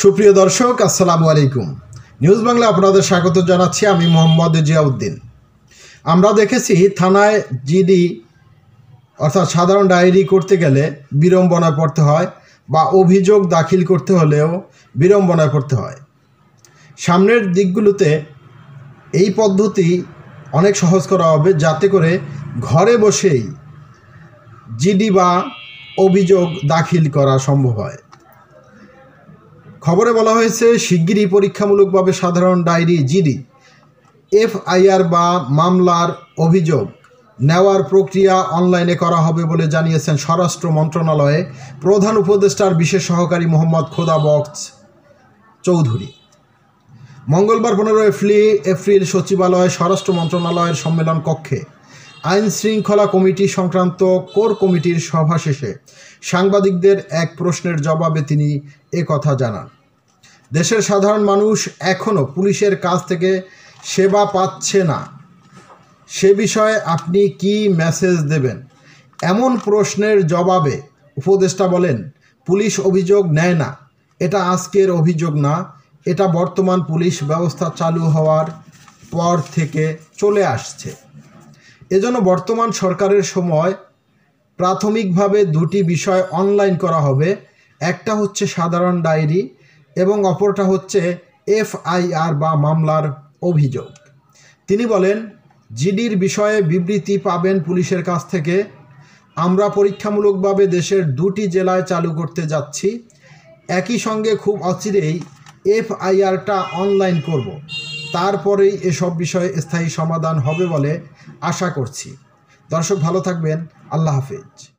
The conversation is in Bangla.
সুপ্রিয় দর্শক, আসসালামু আলাইকুম। নিউজ বাংলা আপনাদের স্বাগত জানাচ্ছি। আমি মোহাম্মদ জিয়াউদ্দিন। আমরা দেখেছি থানায় জিডি অর্থাৎ সাধারণ ডায়েরি করতে গেলে বিড়ম্বনায় পড়তে হয়, বা অভিযোগ দাখিল করতে হলেও বিড়ম্বনায় পড়তে হয়। সামনের দিকগুলোতে এই পদ্ধতি অনেক সহজ করা হবে, যাতে করে ঘরে বসেই জিডি বা অভিযোগ দাখিল করা সম্ভব হয়। খবরে বলা হয়েছে, শিগগিরই পরীক্ষামূলকভাবে সাধারণ ডায়েরি জিডি, এফআইআর বা মামলার অভিযোগ নেওয়ার প্রক্রিয়া অনলাইনে করা হবে বলে জানিয়েছেন স্বরাষ্ট্র মন্ত্রণালয়ে প্রধান উপদেষ্টার বিশেষ সহকারী মোহাম্মদ খোদাবক্স চৌধুরী। মঙ্গলবার 15 এপ্রিল সচিবালয়ে স্বরাষ্ট্র মন্ত্রণালয়ের সম্মেলন কক্ষে আইন শৃঙ্খলা কমিটি সংক্রান্ত কোর কমিটির সভা শেষে সাংবাদিকদের এক প্রশ্নের জবাবে তিনি কথা জানান। দেশের সাধারণ মানুষ এখনও পুলিশের কাছ থেকে সেবা পাচ্ছে না, সে বিষয়ে আপনি কি মেসেজ দেবেন? এমন প্রশ্নের জবাবে উপদেষ্টা বলেন, পুলিশ অভিযোগ নেয় না, এটা আজকের অভিযোগ না, এটা বর্তমান পুলিশ ব্যবস্থা চালু হওয়ার পর থেকে চলে আসছে। এজন্য বর্তমান সরকারের সময় প্রাথমিকভাবে দুটি বিষয় অনলাইন করা হবে। একটা হচ্ছে সাধারণ ডায়েরি এবং অপরটা হচ্ছে এফআইআর বা মামলার অভিযোগ। তিনি বলেন, জিডির বিষয়ে বিবৃতি পাবেন পুলিশের কাছ থেকে। আমরা পরীক্ষামূলকভাবে দেশের 2টি জেলায় চালু করতে যাচ্ছি। একই সঙ্গে খুব অচিরেই এফআইআরটা অনলাইন করব। তারপরেই এসব বিষয়ে স্থায়ী সমাধান হবে বলে আশা করছি। দর্শক, ভালো থাকবেন। আল্লাহ হাফেজ।